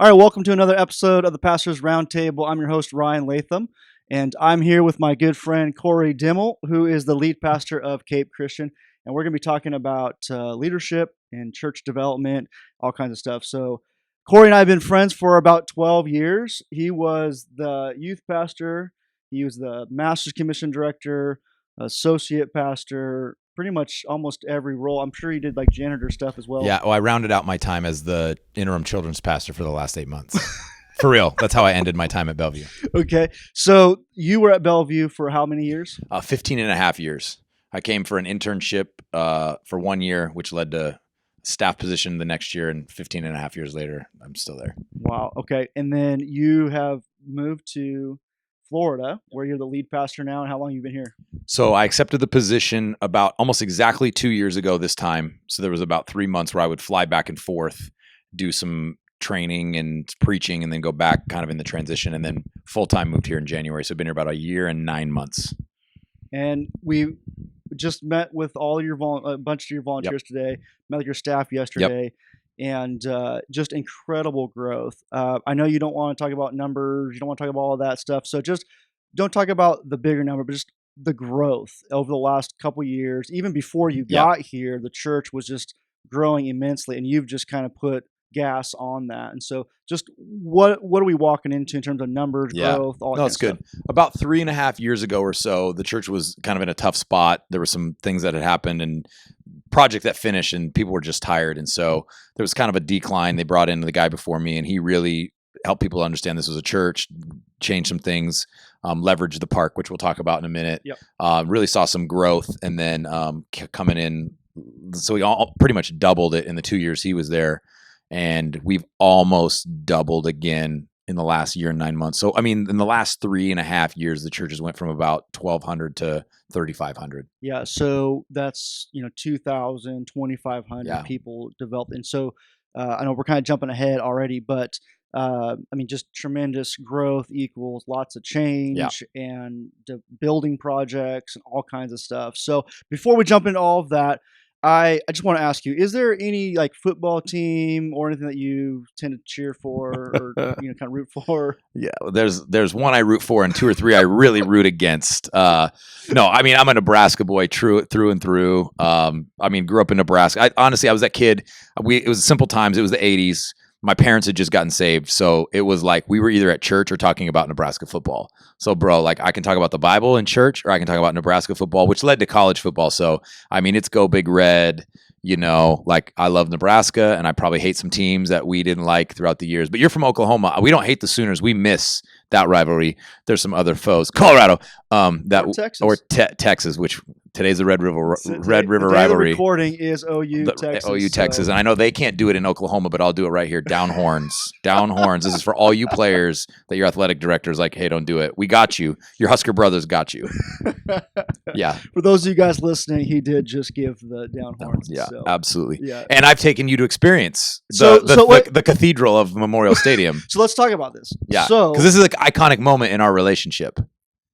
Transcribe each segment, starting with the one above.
All right, welcome to another episode of the Pastor's Roundtable. I'm your host, Ryan Latham, and I'm here with my good friend, Cory Demmel, who is the lead pastor of Cape Christian, and we're going to be talking about leadership and church development, all kinds of stuff. So Cory and I have been friends for about 12 years. He was the youth pastor, he was the Master's Commission Director, associate pastor, pretty much almost every role. I'm sure he did like janitor stuff as well. Yeah, well, I rounded out my time as the interim children's pastor for the last 8 months. For real. That's how I ended my time at Bellevue. Okay. So you were at Bellevue for how many years? 15 and a half years. I came for an internship for 1 year, which led to staff position the next year, and 15 and a half years later, I'm still there. Wow. Okay. And then you have moved to Florida, where you're the lead pastor now, and how long have you been here? So I accepted the position about almost exactly 2 years ago this time. So there was about 3 months where I would fly back and forth, do some training and preaching, and then go back kind of in the transition, and then full-time moved here in January. So I've been here about a year and 9 months. And we just met with all your a bunch of your volunteers today, met with your staff yesterday, and just incredible growth. I know you don't want to talk about numbers, you don't want to talk about all of that stuff, so just don't talk about the bigger number, but just the growth over the last couple years. Even before you got here, the church was just growing immensely, and you've just kind of put gas on that. And so just what are we walking into in terms of numbers, growth, all that No, it's good. About 3.5 years ago or so, the church was kind of in a tough spot. There were some things that had happened and project that finished, and people were just tired. And so there was kind of a decline. They brought in the guy before me, and he really helped people understand this was a church, change some things, leverage the park, which we'll talk about in a minute. Really saw some growth, and then coming in. So we all pretty much doubled it in the 2 years he was there. And we've almost doubled again in the last year and 9 months. So, I mean, in the last 3.5 years, the churches went from about 1,200 to 3,500. Yeah. So that's, 2,000, 2,500 people developed. And so I know we're kind of jumping ahead already, but I mean, just tremendous growth equals lots of change and building projects and all kinds of stuff. So before we jump into all of that, I just want to ask you, is there any like football team or anything that you tend to cheer for or kind of root for? Yeah, there's one I root for and two or three I really root against. No, I mean, I'm a Nebraska boy through and through. I mean, grew up in Nebraska. Honestly, I was that kid. It was simple times. It was the 80s. My parents had just gotten saved. So it was like we were either at church or talking about Nebraska football. So, bro, like I can talk about the Bible in church or I can talk about Nebraska football, which led to college football. So, I mean, it's go Big Red, like I love Nebraska and I probably hate some teams that we didn't like throughout the years. But you're from Oklahoma. We don't hate the Sooners. We miss that rivalry. There's some other foes. Colorado, Texas, which today's the Red River rivalry. The recording is OU Texas, and I know they can't do it in Oklahoma, but I'll do it right here. Down horns. This is for all you players that your athletic director is like, hey, don't do it. We got you. Your Husker brothers got you. Yeah. For those of you guys listening, he did just give the down horns. Yeah, so. Absolutely. Yeah. And I've taken you to experience the cathedral of Memorial Stadium. So let's talk about this. Yeah. Because this is like an iconic moment in our relationship.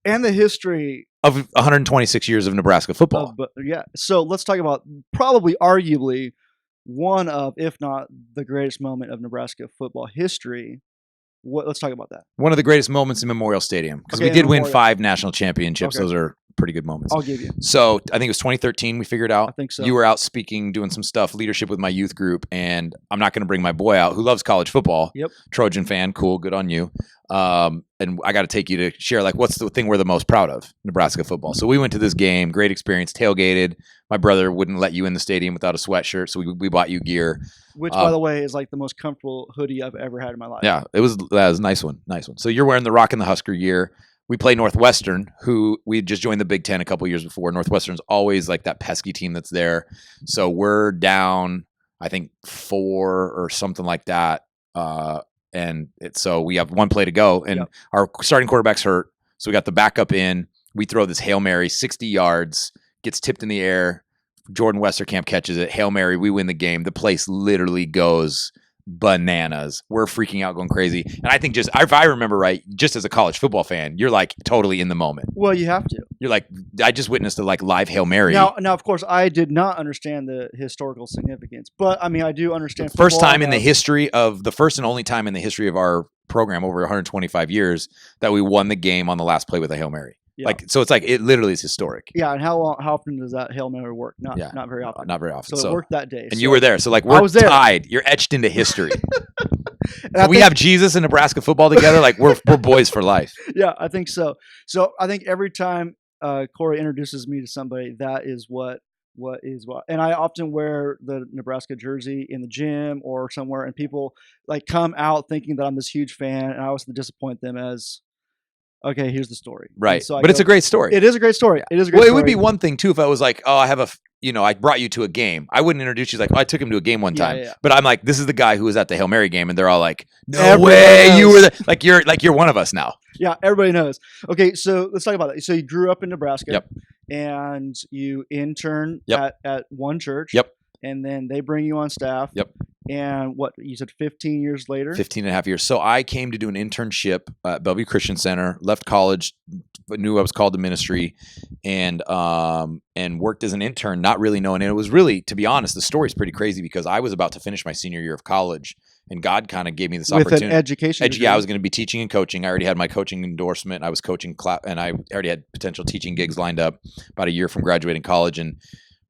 And the history of 126 years of Nebraska football. So let's talk about arguably one of, if not the greatest moment of Nebraska football history. Let's talk about that. One of the greatest moments in Memorial Stadium, because we did win 5 national championships. Those are pretty good moments. I'll give you. So I think it was 2013 we figured out. I think so. You were out speaking, doing some stuff, leadership with my youth group, and I'm not going to bring my boy out who loves college football. Yep. Trojan fan, cool, good on you. And I got to take you to share, like, what's the thing we're the most proud of? Nebraska football. So we went to this game, great experience, tailgated. My brother wouldn't let you in the stadium without a sweatshirt, so we bought you gear. Which, by the way, is like the most comfortable hoodie I've ever had in my life. Yeah, that was a nice one. So you're wearing the Rock and the Husker gear. We play Northwestern, who we just joined the Big Ten a couple years before. Northwestern's always like that pesky team that's there. So we're down, I think, 4 or something like that. So we have one play to go, and our starting quarterback's hurt. So we got the backup in. We throw this Hail Mary, 60 yards, gets tipped in the air. Jordan Westerkamp catches it. Hail Mary, we win the game. The place literally goes bananas. We're freaking out, going crazy. And I think just, if I remember right, just as a college football fan, you're like totally in the moment. Well, you have to. You're like, I just witnessed a like live Hail Mary. Now, of course, I did not understand the historical significance, but I mean, I do understand. The first and only time in the history of our program over 125 years that we won the game on the last play with a Hail Mary. Yeah. Like, so it's like, it literally is historic. Yeah. And how often does that Hail Mary work? Not very often. Not very often. So it worked that day. And you were there. So like, we're tied. You're etched into history. We have Jesus and Nebraska football together. Like we're boys for life. Yeah, I think so. So I think every time Cory introduces me to somebody, that is what. And I often wear the Nebraska jersey in the gym or somewhere, and people like come out thinking that I'm this huge fan, and I always disappoint them as, okay, here's the story. Right. So it's a great story. It is a great story. It is a great story. It would be one thing too if I was like, oh, I brought you to a game. I wouldn't introduce you like, oh, I took him to a game one time. Yeah. But I'm like, this is the guy who was at the Hail Mary game, and they're all like, no way, you were there. Like you're one of us now. Yeah, everybody knows. Okay, so let's talk about that. So you grew up in Nebraska. Yep. And you intern at one church. Yep. And then they bring you on staff. Yep. And what you said, 15 years later? 15 and a half years. So I came to do an internship at Bellevue Christian Center, left college, but knew I was called to ministry, and worked as an intern, not really knowing. And it was really, to be honest, the story's pretty crazy because I was about to finish my senior year of college, and God kind of gave me this opportunity. With an education degree. Yeah, I was going to be teaching and coaching. I already had my coaching endorsement. I was coaching and I already had potential teaching gigs lined up about a year from graduating college, and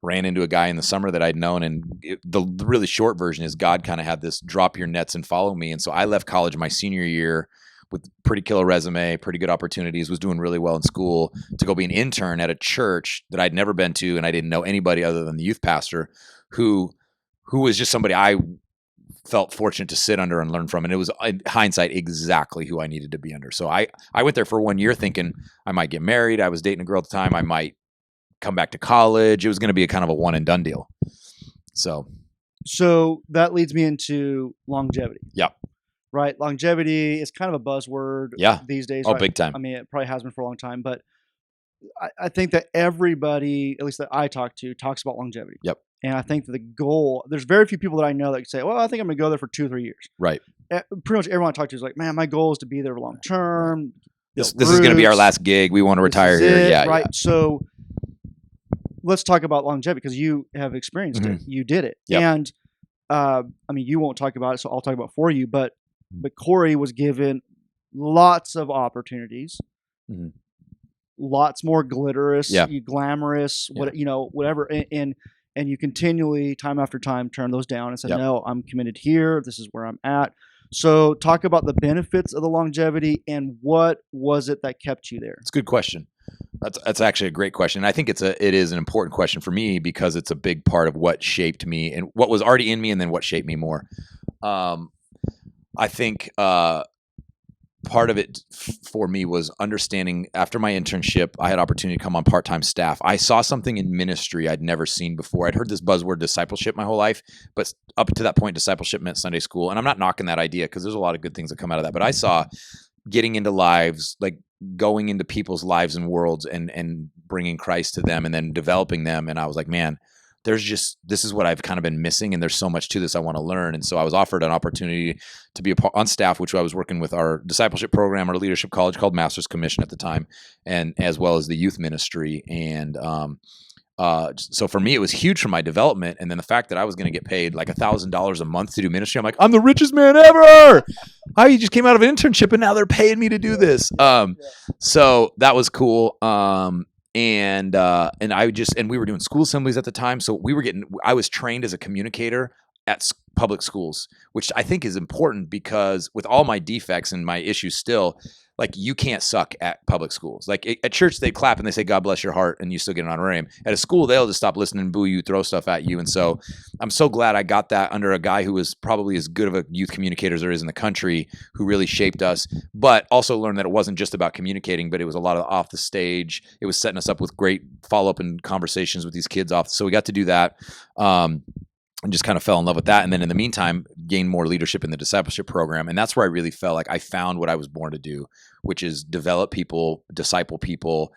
ran into a guy in the summer that I'd known. And the really short version is God kind of had this drop your nets and follow me. And so I left college my senior year with pretty killer resume, pretty good opportunities, was doing really well in school, to go be an intern at a church that I'd never been to. And I didn't know anybody other than the youth pastor who was just somebody I felt fortunate to sit under and learn from. And it was, in hindsight, exactly who I needed to be under. So I went there for 1 year thinking I might get married. I was dating a girl at the time. I might come back to college. It was going to be a kind of a one and done deal. So that leads me into longevity. Yeah. Right. Longevity is kind of a buzzword these days. Oh, right? Big time. I mean, it probably has been for a long time, but I think that everybody, at least that I talk to, talks about longevity. Yep. And I think that the goal, there's very few people that I know that say, well, I think I'm going to go there for 2 or 3 years. Right. Pretty much everyone I talk to is like, man, my goal is to be there long term. This is going to be our last gig. We want to retire here. Yeah. Right. Yeah. So let's talk about longevity because you have experienced it. You did it. Yep. And I mean, you won't talk about it, so I'll talk about it for you. But Cory was given lots of opportunities, lots more glamorous, whatever. And you continually, time after time, turn those down and say, no, I'm committed here. This is where I'm at. So talk about the benefits of the longevity and what was it that kept you there? It's a good question. That's actually a great question. And I think it is an important question for me because it's a big part of what shaped me and what was already in me and then what shaped me more. I think part of it for me was understanding after my internship, I had opportunity to come on part-time staff. I saw something in ministry I'd never seen before. I'd heard this buzzword discipleship my whole life, but up to that point, discipleship meant Sunday school. And I'm not knocking that idea because there's a lot of good things that come out of that. But I saw getting into lives, like going into people's lives and worlds and bringing Christ to them and then developing them. And I was like, man, this is what I've kind of been missing. And there's so much to this I want to learn. And so I was offered an opportunity to be on staff, which I was working with our discipleship program, our leadership college called Master's Commission at the time, and as well as the youth ministry. And so for me, it was huge for my development. And then the fact that I was going to get paid like $1,000 a month to do ministry, I'm like, I'm the richest man ever. I just came out of an internship and now they're paying me to do this. So that was cool. And we were doing school assemblies at the time. So I was trained as a communicator at public schools, which I think is important because with all my defects and my issues still, like you can't suck at public schools. Like at church, they clap and they say, God bless your heart. And you still get an honorarium. At a school, they'll just stop listening, boo you, throw stuff at you. And so I'm so glad I got that under a guy who was probably as good of a youth communicator as there is in the country, who really shaped us, but also learned that it wasn't just about communicating, but it was a lot of off the stage. It was setting us up with great follow-up and conversations with these kids off. So we got to do that. And just kind of fell in love with that. And then in the meantime, gained more leadership in the discipleship program. And that's where I really felt like I found what I was born to do, which is develop people, disciple people,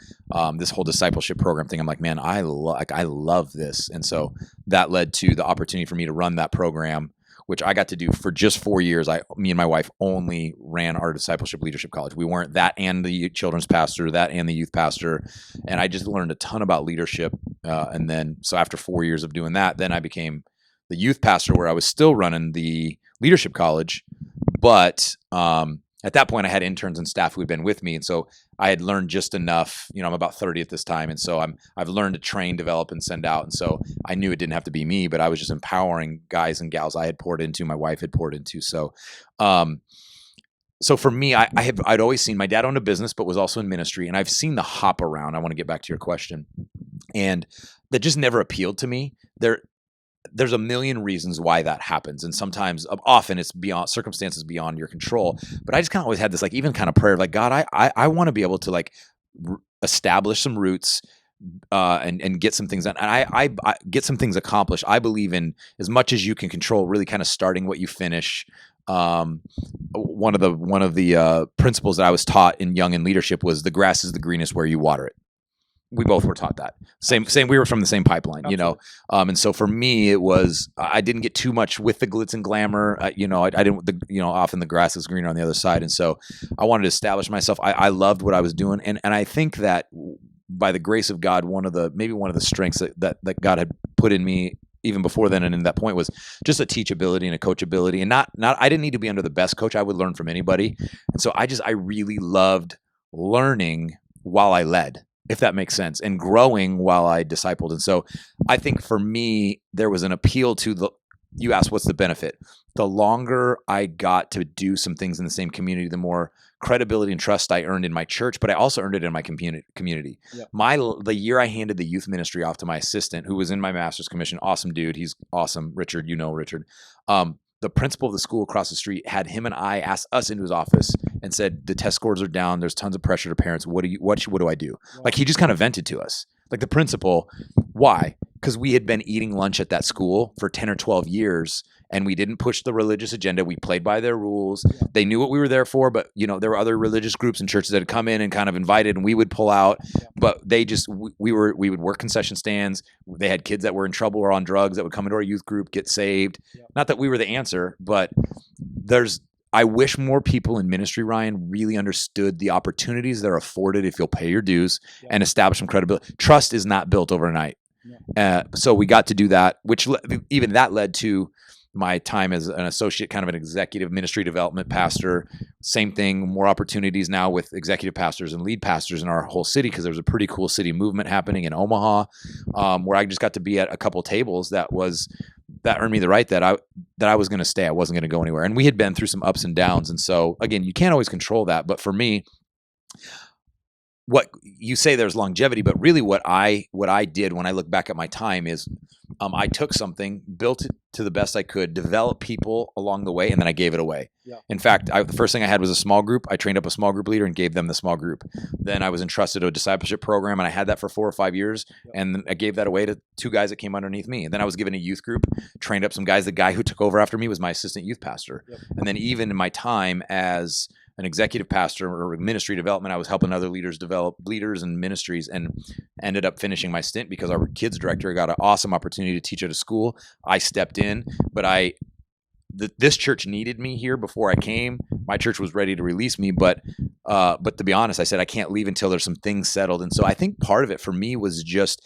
this whole discipleship program thing. I'm like, man, I love this. And so that led to the opportunity for me to run that program, which I got to do for just 4 years. Me and my wife only ran our discipleship leadership college. We weren't that and the children's pastor, that and the youth pastor. And I just learned a ton about leadership. And then, so after 4 years of doing that, then I became the youth pastor where I was still running the leadership college. But at that point I had interns and staff who had been with me. And so I had learned just enough, I'm about 30 at this time. And so I've learned to train, develop, and send out. And so I knew it didn't have to be me, but I was just empowering guys and gals I had poured into, my wife had poured into. So, so for me, I'd always seen my dad owned a business, but was also in ministry. And I've seen the hop around. I want to get back to your question. And that just never appealed to me. There's a million reasons why that happens. And sometimes, often it's beyond circumstances beyond your control. But I just kind of always had this even kind of prayer of God, I want to be able to establish some roots and get some things done. And I get some things accomplished. I believe in as much as you can control, really kind of starting what you finish. One of the principles that I was taught in Young in Leadership was the grass is the greenest where you water it. We both were taught that. Same. We were from the same pipeline, And so for me, it was I didn't get too much with the glitz and glamour. I didn't. Often the grass is greener on the other side, and so I wanted to establish myself. I loved what I was doing, and I think that by the grace of God, one of the strengths that God had put in me even before then and in that point was just a teachability and a coachability, and not I didn't need to be under the best coach. I would learn from anybody, and so I really loved learning while I led, if that makes sense, and growing while I discipled. And so I think for me, there was an appeal to you asked what's the benefit. The longer I got to do some things in the same community, the more credibility and trust I earned in my church, but I also earned it in my community. Yep. The year I handed the youth ministry off to my assistant, who was in my master's commission, awesome dude. He's awesome. Richard, Richard. The principal of the school across the street had him and I ask us into his office and said, the test scores are down. There's tons of pressure to parents. What do I do? Wow. He just kind of vented to us. The principal, why? Because we had been eating lunch at that school for 10 or 12 years and we didn't push the religious agenda. We played by their rules. Yeah. They knew what we were there for, but there were other religious groups and churches that had come in and kind of invited and we would pull out, but they just, we would work concession stands. They had kids that were in trouble or on drugs that would come into our youth group, get saved. Yeah. Not that we were the answer, but I wish more people in ministry, Ryan, really understood the opportunities that are afforded if you'll pay your dues and establish some credibility. Trust is not built overnight. Yeah. So we got to do that, which even that led to my time as an associate, kind of an executive ministry development pastor. Same thing, more opportunities now with executive pastors and lead pastors in our whole city, because there's a pretty cool city movement happening in Omaha, where I just got to be at a couple tables that earned me the right that I was going to stay. I wasn't going to go anywhere. And we had been through some ups and downs. And so again, you can't always control that. But for me, what you say there's longevity, but really what I did when I look back at my time is I took something, built it to the best I could, developed people along the way, and then I gave it away. Yeah. In fact, the first thing I had was a small group. I trained up a small group leader and gave them the small group. Then I was entrusted to a discipleship program, and I had that for 4 or 5 years, and I gave that away to 2 guys that came underneath me. And then I was given a youth group, trained up some guys. The guy who took over after me was my assistant youth pastor. Yep. And then even in my time as an executive pastor or ministry development, I was helping other leaders develop leaders and ministries, and ended up finishing my stint because our kids director got an awesome opportunity to teach at a school. I stepped in, but this church needed me here before I came. My church was ready to release me, but to be honest, I said I can't leave until there's some things settled. And so I think part of it for me was just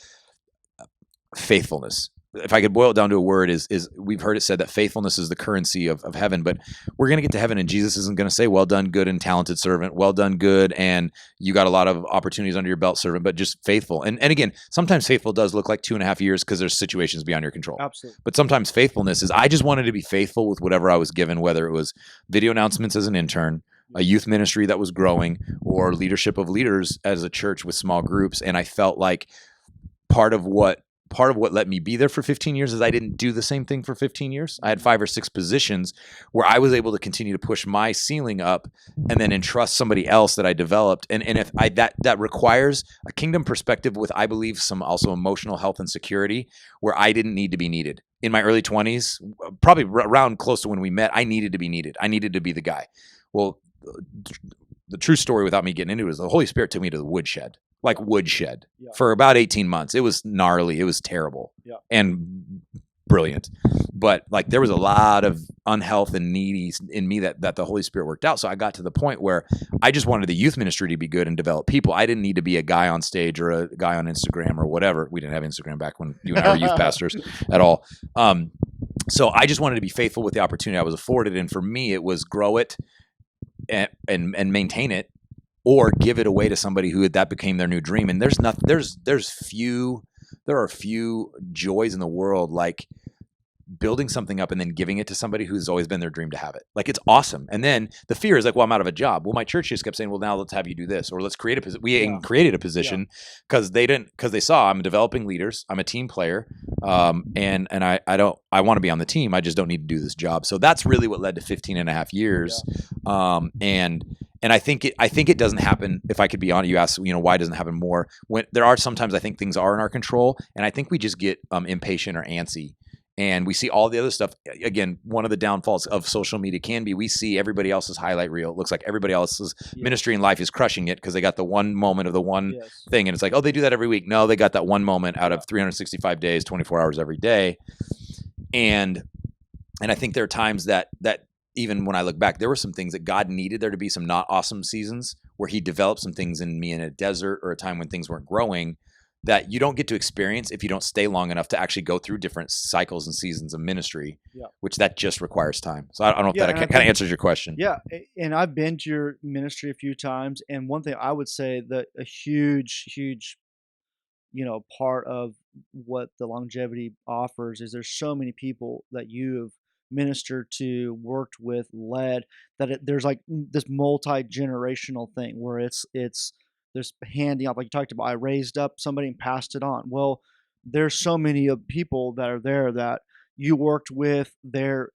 faithfulness. If I could boil it down to a word, is we've heard it said that faithfulness is the currency of heaven, but we're going to get to heaven and Jesus isn't going to say, well done, good and talented servant, well done, good, and you got a lot of opportunities under your belt, servant, but just faithful. And again, sometimes faithful does look like 2.5 years because there's situations beyond your control. Absolutely. But sometimes faithfulness is, I just wanted to be faithful with whatever I was given, whether it was video announcements as an intern, a youth ministry that was growing, or leadership of leaders as a church with small groups. And I felt like part of what let me be there for 15 years is I didn't do the same thing for 15 years. I had 5 or 6 positions where I was able to continue to push my ceiling up and then entrust somebody else that I developed. And if that requires a kingdom perspective with, I believe, some also emotional health and security, where I didn't need to be needed. In my early 20s, probably around close to when we met, I needed to be needed. I needed to be the guy. Well, the true story, without me getting into it, is the Holy Spirit took me to the woodshed. For about 18 months. It was gnarly. It was terrible. Yeah. And brilliant. But like there was a lot of unhealth and needy in me that the Holy Spirit worked out. So I got to the point where I just wanted the youth ministry to be good and develop people. I didn't need to be a guy on stage or a guy on Instagram or whatever. We didn't have Instagram back when you and I were youth pastors at all. So I just wanted to be faithful with the opportunity I was afforded. And for me, it was grow it and maintain it, or give it away to somebody who that became their new dream. And there are few joys in the world like building something up and then giving it to somebody who's always been their dream to have it. Like it's awesome. And then the fear is like, well, I'm out of a job. Well, my church just kept saying, well, now let's have you do this, or let's create a position. We created a position because they saw I'm developing leaders. I'm a team player. And I want to be on the team. I just don't need to do this job. So that's really what led to 15 and a half years. And I think it doesn't happen. If I could be honest, you asked, why doesn't it happen more? When there are sometimes I think things are in our control, and I think we just get impatient or antsy, and we see all the other stuff. Again, one of the downfalls of social media can be we see everybody else's highlight reel. It looks like everybody else's ministry in life is crushing it because they got the one moment of the one thing, and it's like, oh, they do that every week. No, they got that one moment out of 365 days, 24 hours every day, and I think there are times that even when I look back, there were some things that God needed there to be some not awesome seasons where he developed some things in me in a desert or a time when things weren't growing that you don't get to experience if you don't stay long enough to actually go through different cycles and seasons of ministry, which that just requires time. So I don't know if that kind of answers your question. Yeah. And I've been to your ministry a few times. And one thing I would say that a huge, part of what the longevity offers is there's so many people that you have ministered to, worked with, led, that there's like this multi-generational thing where it's there's handing off, like you talked about, I raised up somebody and passed it on. Well, there's so many of people that are there that you worked with their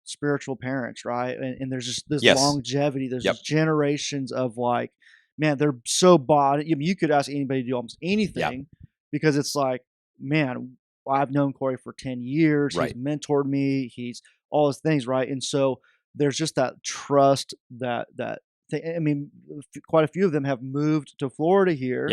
spiritual parents, right? And there's just this longevity, there's just generations of like, man, they're so bought. You could ask anybody to do almost anything because it's like, man, I've known Cory for 10 years. Right. He's mentored me. He's all those things, right? And so there's just that trust that I mean, quite a few of them have moved to Florida here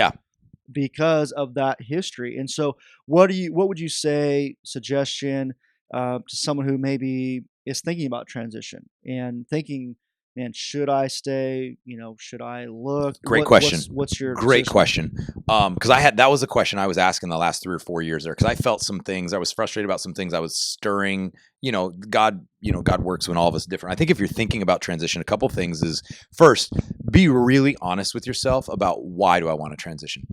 because of that history. And so what would you say, suggestion to someone who maybe is thinking about transition and thinking, man, should I stay? Should I look? Great question. What's your great question? Because that was a question I was asking the last 3 or 4 years there. Because I felt some things. I was frustrated about some things. I was stirring. God works when all of us are different. I think if you're thinking about transition, a couple things is first, be really honest with yourself about why do I want to transition.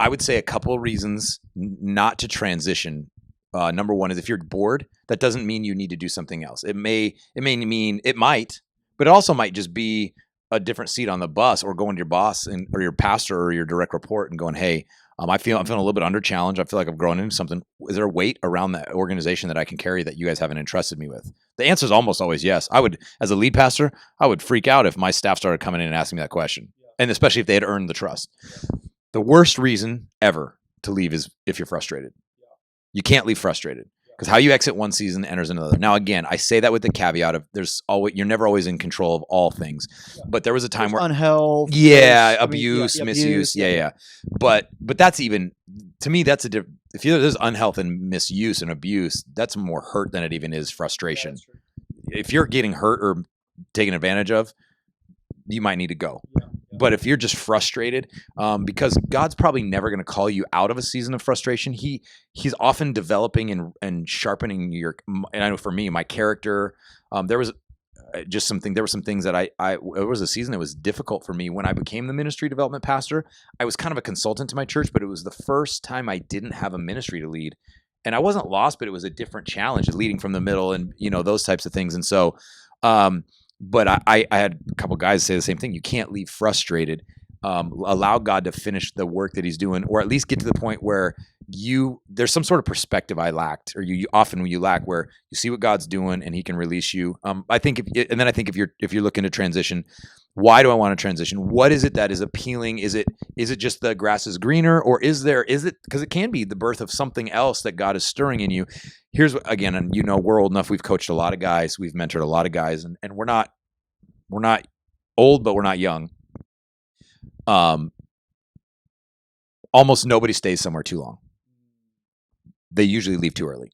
I would say a couple of reasons not to transition. Number one is if you're bored, that doesn't mean you need to do something else. It might. But it also might just be a different seat on the bus, or going to your boss or your pastor or your direct report and going, hey, I'm feeling a little bit under challenge. I feel like I've grown into something. Is there a weight around that organization that I can carry that you guys haven't entrusted me with? The answer is almost always yes. I would, as a lead pastor, I would freak out if my staff started coming in and asking me that question. And especially if they had earned the trust. The worst reason ever to leave is if you're frustrated. You can't leave frustrated. Because how you exit one season enters another. Now, again, I say that with the caveat of you're never always in control of all things. But there was a time where unhealth, abuse, misuse, But that's even, to me, that's a different. If there's unhealth and misuse and abuse, that's more hurt than it even is frustration. If you're getting hurt or taken advantage of, you might need to go. But if you're just frustrated, because God's probably never going to call you out of a season of frustration. He's often developing and sharpening and I know for me, my character. There were some things that it was a season that was difficult for me when I became the ministry development pastor. I was kind of a consultant to my church, but it was the first time I didn't have a ministry to lead. And I wasn't lost, but it was a different challenge, leading from the middle and those types of things. And so, but I had a couple guys say the same thing. You can't leave frustrated. Allow God to finish the work that he's doing, or at least get to the point where there's some sort of perspective I lacked, or you often lack, where you see what God's doing and he can release you. I think if you're looking to transition, why do I want to transition? What is it that is appealing? Is it just the grass is greener, or is it, because it can be the birth of something else that God is stirring in you. Here's what, again, and we're old enough. We've coached a lot of guys. We've mentored a lot of guys, and we're not old, but we're not young. Almost nobody stays somewhere too long. They usually leave too early.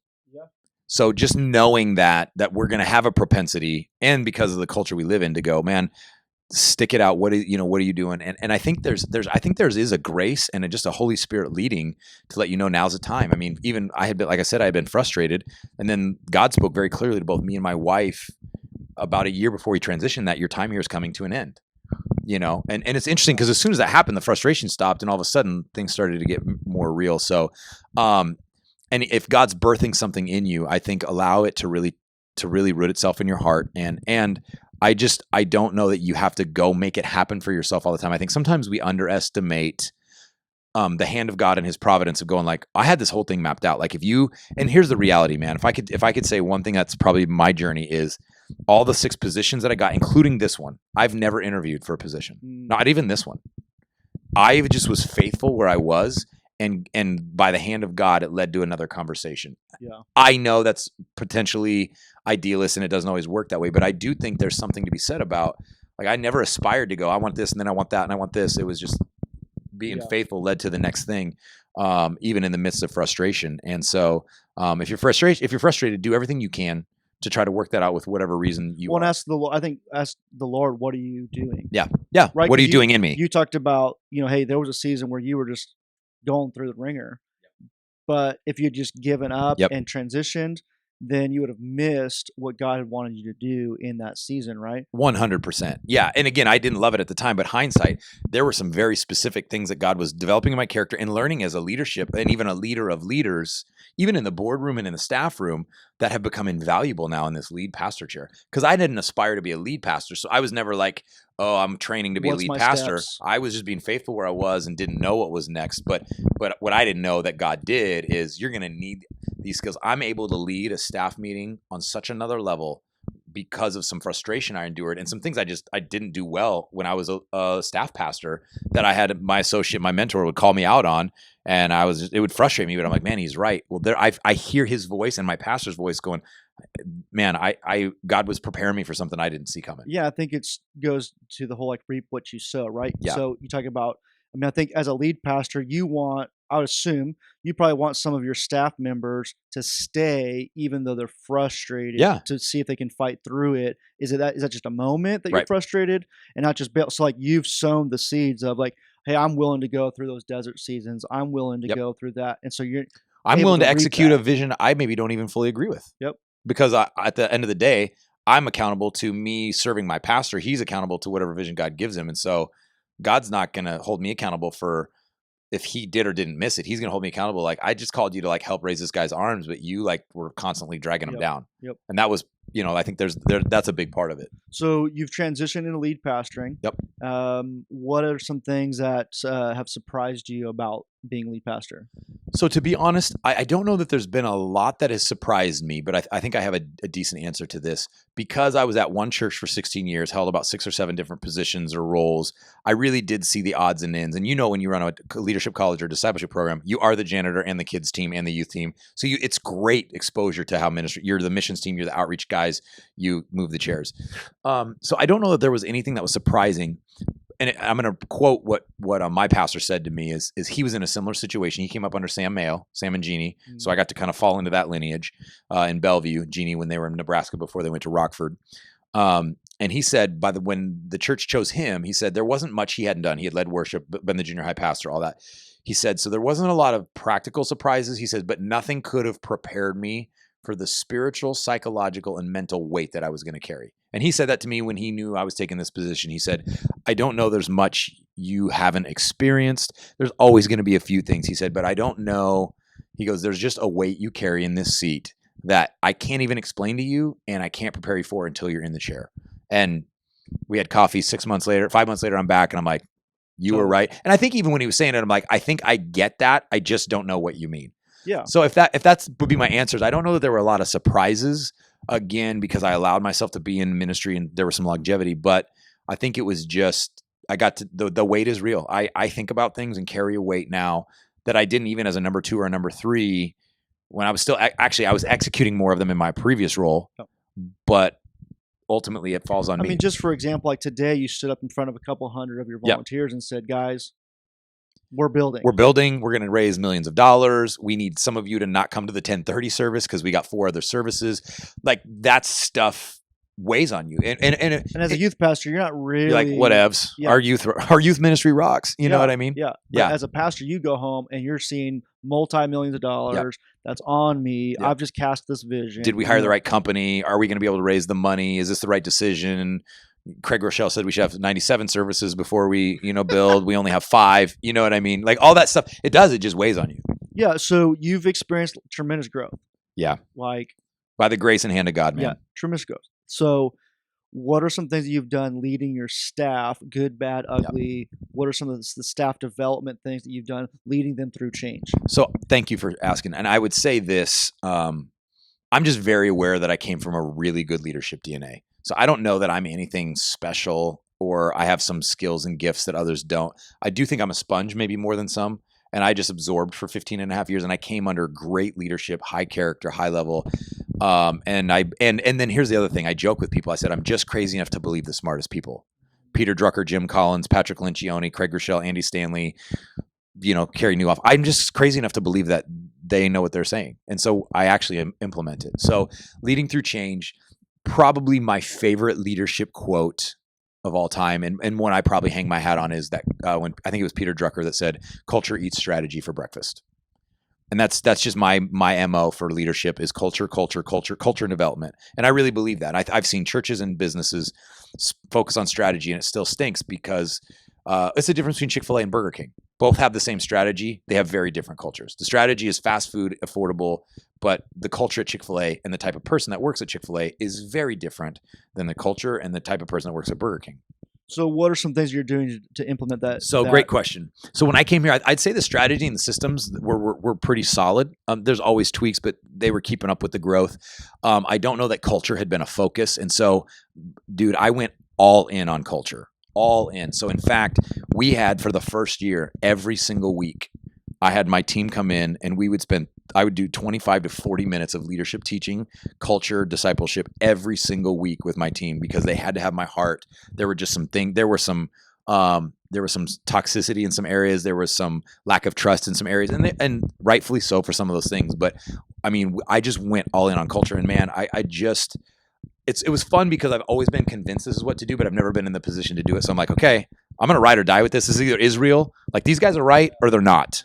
So just knowing that we're going to have a propensity, and because of the culture we live in, to go, man, stick it out. What are you doing? And I think there is a grace and just a Holy Spirit leading to let you know now's the time. I mean, even I had been frustrated, and then God spoke very clearly to both me and my wife about a year before we transitioned that your time here is coming to an end. And it's interesting because as soon as that happened, the frustration stopped, and all of a sudden things started to get more real. So, and if God's birthing something in you, I think allow it to really root itself in your heart. And I don't know that you have to go make it happen for yourself all the time. I think sometimes we underestimate the hand of God and his providence of going like, I had this whole thing mapped out. Like and here's the reality, man. If I could say one thing that's probably my journey is all the 6 positions that I got, including this one, I've never interviewed for a position. Not even this one. I just was faithful where I was. And by the hand of God, it led to another conversation. Yeah. I know that's potentially idealist and it doesn't always work that way, but I do think there's something to be said about, like, I never aspired to go, I want this and then I want that and I want this. It was just being faithful led to the next thing, even in the midst of frustration. And so if you're frustrated, do everything you can to try to work that out with whatever reason you want. Ask the Lord, what are you doing? Yeah. Right. What are you doing in me? You talked about, hey, there was a season where you were just going through the ringer, but if you had just given up and transitioned, then you would have missed what God had wanted you to do in that season, right? 100%. Yeah. And again, I didn't love it at the time, but hindsight, there were some very specific things that God was developing in my character and learning as a leadership and even a leader of leaders, even in the boardroom and in the staff room, that have become invaluable now in this lead pastor chair. Because I didn't aspire to be a lead pastor. So I was never like, oh, I'm training to be a lead pastor. Steps? I was just being faithful where I was and didn't know what was next. But what I didn't know that God did is you're going to need these skills. I'm able to lead a staff meeting on such another level because of some frustration I endured and some things I didn't do well when I was a staff pastor that I had my associate, my mentor would call me out on. And it would frustrate me, but I'm like, man, he's right. Well, I hear his voice and my pastor's voice going, man, God was preparing me for something I didn't see coming. Yeah, I think it goes to the whole like reap what you sow, right? Yeah. So you talk about, I think as a lead pastor, I would assume you probably want some of your staff members to stay, even though they're frustrated, to see if they can fight through it. Is that just a moment that you're frustrated and not just built? So like you've sown the seeds of like, hey, I'm willing to go through those desert seasons. I'm willing to go through that. And so I'm willing to execute a vision I maybe don't even fully agree with. Yep. Because at the end of the day, I'm accountable to me serving my pastor. He's accountable to whatever vision God gives him. And so God's not going to hold me accountable for if he did or didn't miss it. He's going to hold me accountable. Like, I just called you to like help raise this guy's arms, but you like were constantly dragging him down. Yep. And that was, I think that's a big part of it. So you've transitioned into lead pastoring. Yep. What are some things that have surprised you about being lead pastor? So to be honest, I don't know that there's been a lot that has surprised me, but I think I have a decent answer to this. Because I was at one church for 16 years, held about 6 or 7 different positions or roles, I really did see the odds and ends. And when you run a leadership college or discipleship program, you are the janitor and the kids team and the youth team. So it's great exposure to how ministry, you're the missions team, you're the outreach guys, you move the chairs. So I don't know that there was anything that was surprising. And I'm going to quote what my pastor said to me is he was in a similar situation. He came up under Sam and Jeannie. Mm-hmm. So I got to kind of fall into that lineage in Bellevue, Jeannie, when they were in Nebraska before they went to Rockford. And he said when the church chose him, he said there wasn't much he hadn't done. He had led worship, been the junior high pastor, all that. He said, so there wasn't a lot of practical surprises. He said, but nothing could have prepared me for the spiritual, psychological, and mental weight that I was going to carry. And he said that to me when he knew I was taking this position. He said, I don't know there's much you haven't experienced. There's always going to be a few things. He said, but I don't know. He goes, there's just a weight you carry in this seat that I can't even explain to you and I can't prepare you for until you're in the chair. And we had coffee 5 months later, I'm back and I'm like, you were right. And I think even when he was saying it, I'm like, I think I get that. I just don't know what you mean. Yeah. So if that's would be my answers, I don't know that there were a lot of surprises, again, because I allowed myself to be in ministry and there was some longevity, but I think it was just, I got to, the weight is real. I think about things and carry a weight now that I didn't even as a number 2 or a number 3 when I was still, actually I was executing more of them in my previous role, but ultimately it falls on me. I mean, just for example, like today you stood up in front of a couple hundred of your volunteers and said, guys, We're building. We're going to raise millions of dollars. We need some of you to not come to the 10:30 service because we got 4 other services. Like that stuff weighs on you. And as a youth pastor, you're not really you're like, whatevs. Yeah. Our youth ministry rocks. You know what I mean? Yeah. But as a pastor, you go home and you're seeing multi-millions of dollars. That's on me. I've just cast this vision. Did we hire the right company? Are we going to be able to raise the money? Is this the right decision? Craig Rochelle said we should have 97 services before we, build. We only have 5. You know what I mean? Like all that stuff. It just weighs on you. Yeah. So you've experienced tremendous growth. Yeah. Like by the grace and hand of God, man. Yeah. Tremendous growth. So what are some things that you've done leading your staff, good, bad, ugly? What are some of the staff development things that you've done leading them through change? So thank you for asking. And I would say this, I'm just very aware that I came from a really good leadership DNA. So I don't know that I'm anything special or I have some skills and gifts that others don't. I do think I'm a sponge, maybe more than some. And I just absorbed for 15 and a half years, and I came under great leadership, high character, high level. And then here's the other thing. I joke with people. I said, I'm just crazy enough to believe the smartest people. Peter Drucker, Jim Collins, Patrick Lencioni, Craig Rochelle, Andy Stanley, Carey Nieuwhof. I'm just crazy enough to believe that they know what they're saying. And so I actually implement it. So leading through change, probably my favorite leadership quote of all time, and one I probably hang my hat on is that when I think it was Peter Drucker that said, "Culture eats strategy for breakfast," and that's just my MO for leadership is culture and development, and I really believe that. I've seen churches and businesses focus on strategy, and it still stinks because it's the difference between Chick-fil-A and Burger King. Both have the same strategy. They have very different cultures. The strategy is fast food, affordable, but the culture at Chick-fil-A and the type of person that works at Chick-fil-A is very different than the culture and the type of person that works at Burger King. So what are some things you're doing to implement that? Great question. So when I came here, I'd say the strategy and the systems were pretty solid. There's always tweaks, but they were keeping up with the growth. I don't know that culture had been a focus. And so, dude, I went all in on culture. All in. So in fact, we had for the first year, every single week, I had my team come in and I would do 25 to 40 minutes of leadership teaching, culture, discipleship every single week with my team because they had to have my heart. There were just there was some toxicity in some areas. There was some lack of trust in some areas and rightfully so for some of those things. But I mean, I just went all in on culture and man, it was fun because I've always been convinced this is what to do, but I've never been in the position to do it. So I'm like, okay, I'm going to ride or die with this. This is either Israel, like these guys are right or they're not.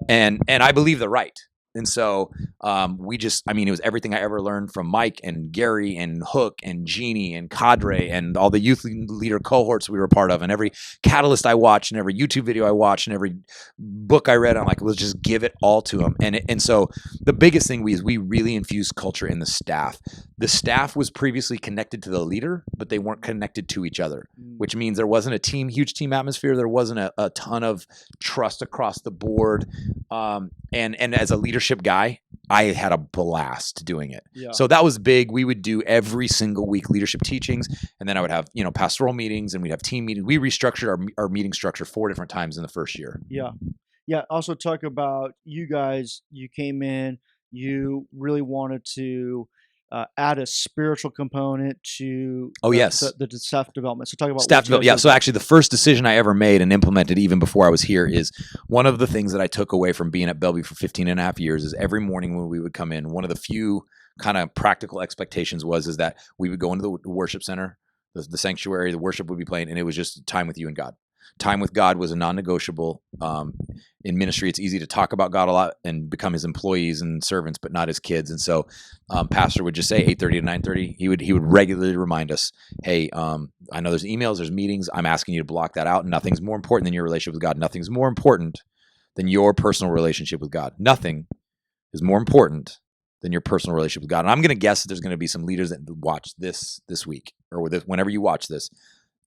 And I believe they're right. And so it was everything I ever learned from Mike and Gary and Hook and Jeannie and Cadre and all the youth leader cohorts we were a part of and every catalyst I watched and every YouTube video I watched and every book I read. I'm like, let's just give it all to them. And so the biggest thing we really infused culture in the staff. The staff was previously connected to the leader, but they weren't connected to each other, which means there wasn't huge team atmosphere. There wasn't a ton of trust across the board. And as a leadership guy, I had a blast doing it. Yeah. So that was big. We would do every single week leadership teachings, and then I would have, pastoral meetings and we'd have team meetings. We restructured our meeting structure 4 different times in the first year. Yeah. Yeah. Also talk about you guys, you came in, you really wanted to add a spiritual component to the staff development. So talk about staff development. Yeah. So actually the first decision I ever made and implemented even before I was here is one of the things that I took away from being at Bellevue for 15 and a half years is every morning when we would come in, one of the few kind of practical expectations is that we would go into the worship center, the sanctuary, the worship would be playing, and it was just time with you and God. Time with God was a non-negotiable. In ministry, it's easy to talk about God a lot and become his employees and servants, but not his kids. And so pastor would just say 8:30 to 9:30. He would regularly remind us, hey, I know there's emails, there's meetings. I'm asking you to block that out. Nothing's more important than your relationship with God. Nothing's more important than your personal relationship with God. Nothing is more important than your personal relationship with God. And I'm going to guess that there's going to be some leaders that watch this week or whenever you watch this,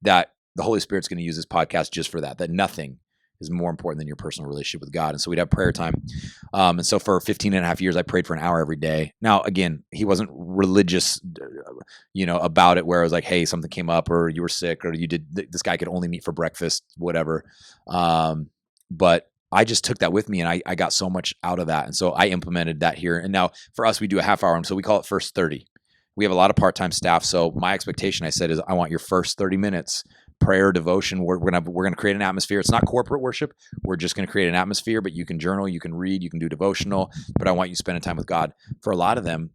that the Holy Spirit's going to use this podcast just for that nothing is more important than your personal relationship with God. And so we'd have prayer time. And so for 15 and a half years, I prayed for an hour every day. Now, again, he wasn't religious, about it where I was like, hey, something came up or you were sick or this guy could only meet for breakfast, whatever. But I just took that with me and I got so much out of that. And so I implemented that here. And now for us, we do a half hour. And so we call it First 30. We have a lot of part-time staff. So my expectation, I said, is I want your first 30 minutes prayer, devotion. We're gonna create an atmosphere. It's not corporate worship. We're just gonna create an atmosphere, but you can journal, you can read, you can do devotional. But I want you spending time with God. For a lot of them,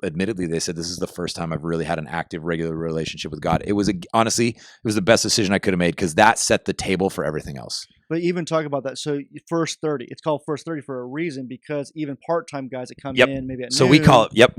admittedly, they said, this is the first time I've really had an active, regular relationship with God. It was honestly, it was the best decision I could have made, because that set the table for everything else. But even talk about that. So first 30, it's called first 30 for a reason, because even part-time guys that come in maybe at so noon. we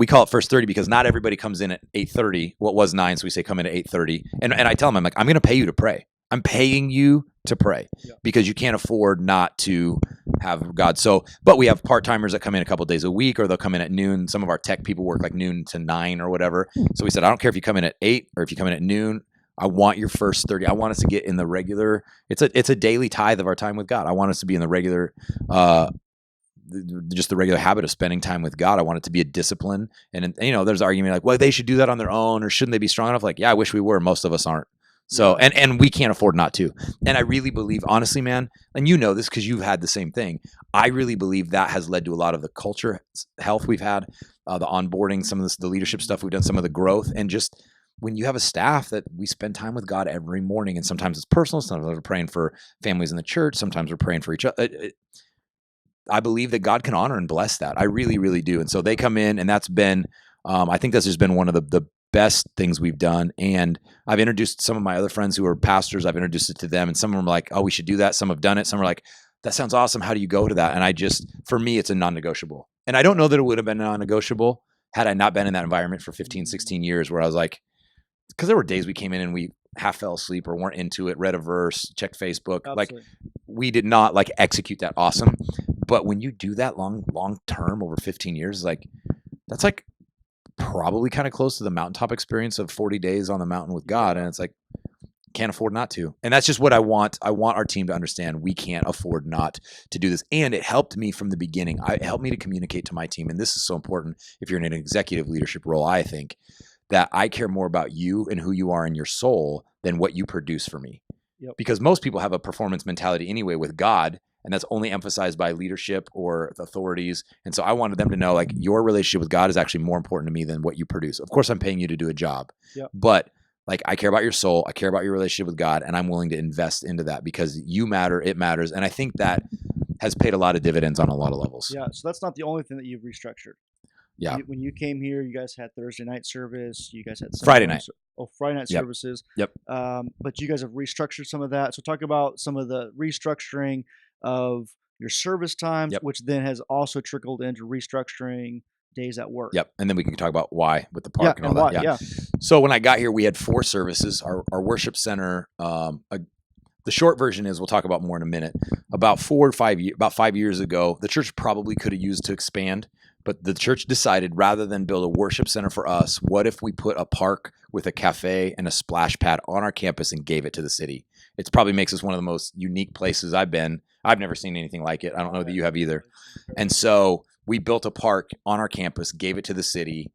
call it first 30, because not everybody comes in at 8:30. What was 9, so we say come in at 8:30. And I tell them, I'm like, I'm going to pay you to pray. I'm paying you to pray because you can't afford not to have God. So, but we have part-timers that come in a couple of days a week, or they'll come in at noon. Some of our tech people work like noon to 9 or whatever. So we said, I don't care if you come in at 8 or if you come in at noon. I want your first 30. I want us to get in the regular. It's a daily tithe of our time with God. I want us to be in the regular, just the regular habit of spending time with God. I want it to be a discipline. And there's argument like, well, they should do that on their own, or shouldn't they be strong enough? Like, yeah, I wish we were. Most of us aren't. So, and we can't afford not to. And I really believe, honestly, man, and you know this because you've had the same thing. I really believe that has led to a lot of the culture health we've had, the onboarding, some of the leadership stuff we've done, some of the growth, and just when you have a staff that we spend time with God every morning, and sometimes it's personal, sometimes we're praying for families in the church, sometimes we're praying for each other. I believe that God can honor and bless that. I really, really do. And so they come in, and that's been, I think that's just been one of the best things we've done. And I've introduced some of my other friends who are pastors. I've introduced it to them, and some of them are like, oh, we should do that. Some have done it. Some are like, that sounds awesome. How do you go to that? And for me, it's a non-negotiable. And I don't know that it would have been non-negotiable had I not been in that environment for 15, 16 years, where I was like, because there were days we came in and we half fell asleep or weren't into it, read a verse, checked Facebook. Absolutely. Like, we did not like execute that awesome. But when you do that long term over 15 years, like, that's like probably kind of close to the mountaintop experience of 40 days on the mountain with God. And it's like, can't afford not to. And that's just what I want. I want our team to understand we can't afford not to do this. And it helped me from the beginning. It helped me to communicate to my team. And this is so important if you're in an executive leadership role, I think, that I care more about you and who you are in your soul than what you produce for me. Yep. Because most people have a performance mentality anyway with God, and that's only emphasized by leadership or authorities. And so I wanted them to know, like, your relationship with God is actually more important to me than what you produce. Of course, I'm paying you to do a job, but like, I care about your soul. I care about your relationship with God, and I'm willing to invest into that because you matter. It matters. And I think that has paid a lot of dividends on a lot of levels. Yeah. So that's not the only thing that you've restructured. Yeah. When you came here, you guys had Thursday night service. You guys had Friday night. Friday night services. Yep. But you guys have restructured some of that. So talk about some of the restructuring of your service times, which then has also trickled into restructuring days at work. Yep. And then we can talk about why with the park and all that. Yeah. So when I got here, we had 4 services. Our worship center, the short version is, we'll talk about more in a minute. About 5 years ago, the church probably could have used to expand, but the church decided, rather than build a worship center for us, what if we put a park with a cafe and a splash pad on our campus and gave it to the city? It probably makes us one of the most unique places I've been. I've never seen anything like it. I don't know that you have either. And so we built a park on our campus, gave it to the city.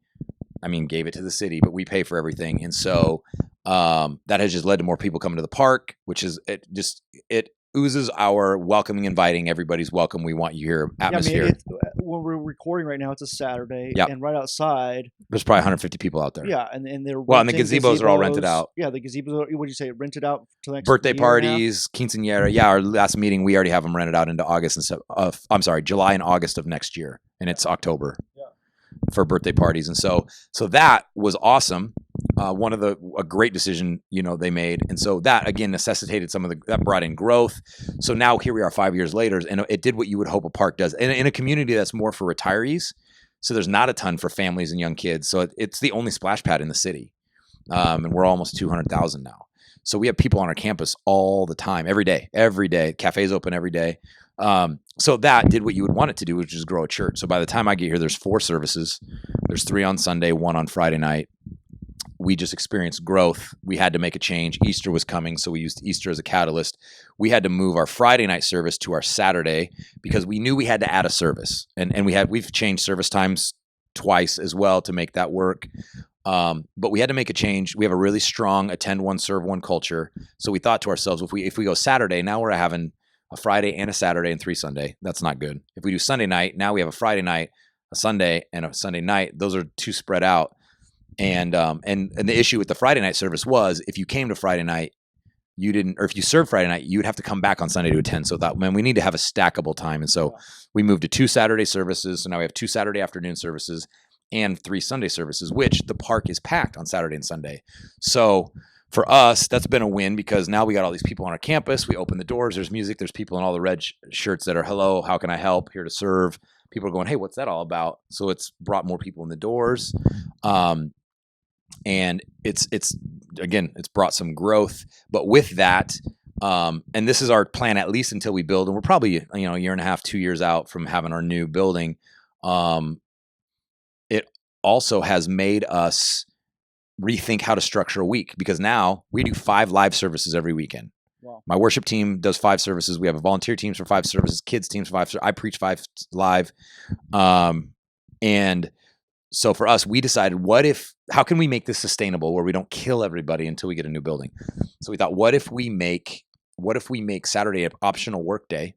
But we pay for everything. And so that has just led to more people coming to the park, which is, it oozes our welcoming, inviting, everybody's welcome. We want you here atmosphere. Yeah, when we're recording right now, it's a Saturday, and right outside, there's probably 150 people out there. Yeah, and they're and the gazebos are all rented out. Yeah, the gazebos. What did you say? Rented out to next birthday parties, quinceañera. Yeah, our last meeting, we already have them rented out into July and August of next year, and it's October. For birthday parties. And so that was awesome. A great decision, they made. And so that again necessitated that brought in growth. So now here we are 5 years later, and it did what you would hope a park does in a community that's more for retirees. So there's not a ton for families and young kids. So it's the only splash pad in the city. And we're almost 200,000 now. So we have people on our campus all the time, every day, cafes open every day. So that did what you would want it to do, which is grow a church. So by the time I get here, there's 4 services. There's 3 on Sunday, 1 on Friday night. We just experienced growth. We had to make a change. Easter was coming, so we used Easter as a catalyst. We had to move our Friday night service to our Saturday because we knew we had to add a service. And we've changed service times twice as well to make that work. But we had to make a change. We have a really strong attend one, serve one culture. So we thought to ourselves, if we go Saturday, now we're having a Friday and a Saturday and 3 Sunday. That's not good. If we do Sunday night, now we have a Friday night, a Sunday, and a Sunday night. Those are too spread out. And the issue with the Friday night service was, if you came to Friday night, you didn't, or if you served Friday night, you'd have to come back on Sunday to attend. So that, man, we need to have a stackable time. And so we moved to 2 Saturday services. So now we have 2 Saturday afternoon services and 3 Sunday services, which the park is packed on Saturday and Sunday. So for us, that's been a win because now we got all these people on our campus. We open the doors. There's music. There's people in all the red shirts that are, hello, how can I help? Here to serve. People are going, hey, what's that all about? So it's brought more people in the doors. And it's brought some growth. But with that, and this is our plan at least until we build, and we're probably, a year and a half, 2 years out from having our new building. It also has made us rethink how to structure a week, because now we do 5 live services every weekend. Wow. My worship team does 5 services. We have a volunteer teams for 5 services, kids teams for 5. I preach 5 live. And so for us, we decided, how can we make this sustainable where we don't kill everybody until we get a new building? So we thought, what if we make Saturday an optional work day,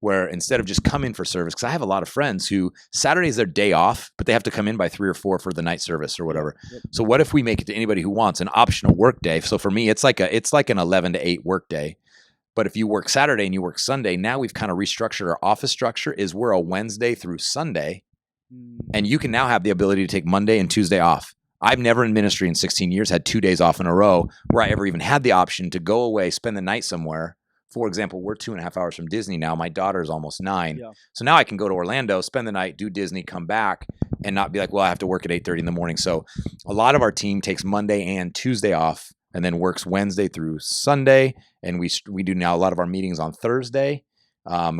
where instead of just come in for service, because I have a lot of friends who Saturday is their day off, but they have to come in by 3 or 4 for the night service or whatever. Yep. So what if we make it to anybody who wants an optional work day? So for me, it's like an 11 to 8 work day. But if you work Saturday and you work Sunday, now we've kind of restructured our office structure is we're a Wednesday through Sunday, and you can now have the ability to take Monday and Tuesday off. I've never in ministry in 16 years had 2 days off in a row where I ever even had the option to go away, spend the night somewhere. For example, we're 2.5 hours from Disney now. My daughter is almost 9. Yeah. So now I can go to Orlando, spend the night, do Disney, come back, and not be like, well, I have to work at 8:30 in the morning. So a lot of our team takes Monday and Tuesday off and then works Wednesday through Sunday. And we do now a lot of our meetings on Thursday.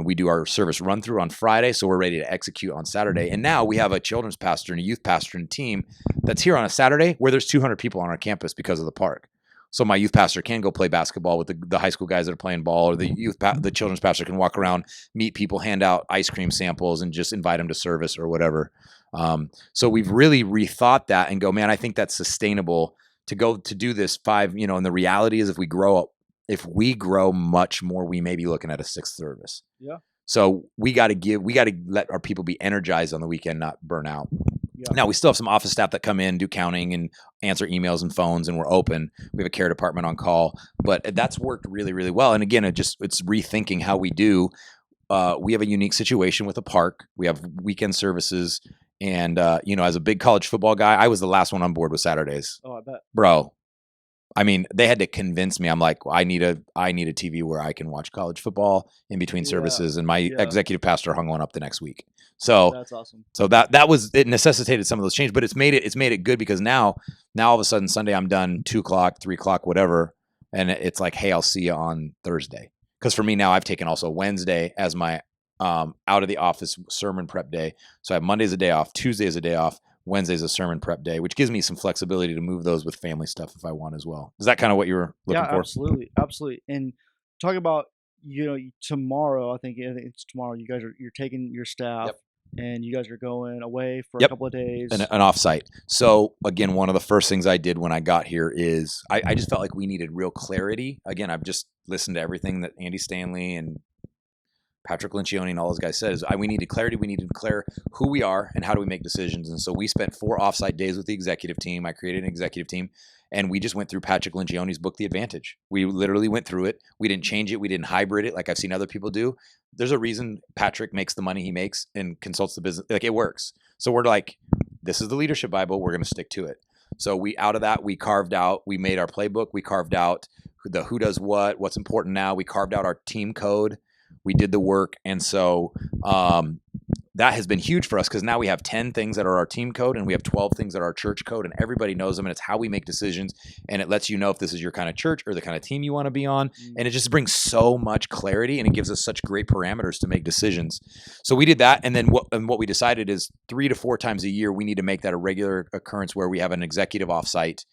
We do our service run through on Friday. So we're ready to execute on Saturday. And now we have a children's pastor and a youth pastor and team that's here on a Saturday where there's 200 people on our campus because of the park. So my youth pastor can go play basketball with the high school guys that are playing ball, or the children's pastor can walk around, meet people, hand out ice cream samples, and just invite them to service or whatever. So we've really rethought that and go, man, I think that's sustainable to do this 5. And the reality is, if we grow much more, we may be looking at a 6th service. Yeah. So we got to let our people be energized on the weekend, not burn out. Yeah. Now, we still have some office staff that come in, do counting and answer emails and phones, and we're open. We have a care department on call, but that's worked really, really well. And again, it's rethinking how we do. We have a unique situation with a park. We have weekend services. And, as a big college football guy, I was the last one on board with Saturdays. Oh, I bet. Bro. I mean, they had to convince me. I'm like, well, I need a TV where I can watch college football in between services. And my executive pastor hung one up the next week. So that's awesome. So it necessitated some of those changes, but it's made it good, because now all of a sudden Sunday I'm done 2:00, 3:00, whatever. And it's like, hey, I'll see you on Thursday. Because for me now, I've taken also Wednesday as my out of the office sermon prep day. So I have Monday as a day off, Tuesday as a day off, Wednesday is a sermon prep day, which gives me some flexibility to move those with family stuff if I want as well. Is that kind of what you were looking for? Yeah, absolutely. And talk about, tomorrow, I think it's tomorrow, you're taking your staff. Yep. And you guys are going away for a couple of days. An offsite. So again, one of the first things I did when I got here is I just felt like we needed real clarity. Again, I've just listened to everything that Andy Stanley and Patrick Lencioni and all those guys said is we needed clarity. We need to declare who we are and how do we make decisions. And so we spent 4 offsite days with the executive team. I created an executive team, and we just went through Patrick Lencioni's book, The Advantage. We literally went through it. We didn't change it. We didn't hybrid it like I've seen other people do. There's a reason Patrick makes the money he makes and consults the business. Like, it works. So we're like, this is the leadership Bible. We're going to stick to it. So we made our playbook. We carved out the who does what's important now. We carved out our team code. We did the work. And so that has been huge for us, because now we have 10 things that are our team code and we have 12 things that are our church code, and everybody knows them, and it's how we make decisions, and it lets you know if this is your kind of church or the kind of team you want to be on. And it just brings so much clarity, and it gives us such great parameters to make decisions. So we did that. And then what we decided is 3 to 4 times a year, we need to make that a regular occurrence where we have an executive offsite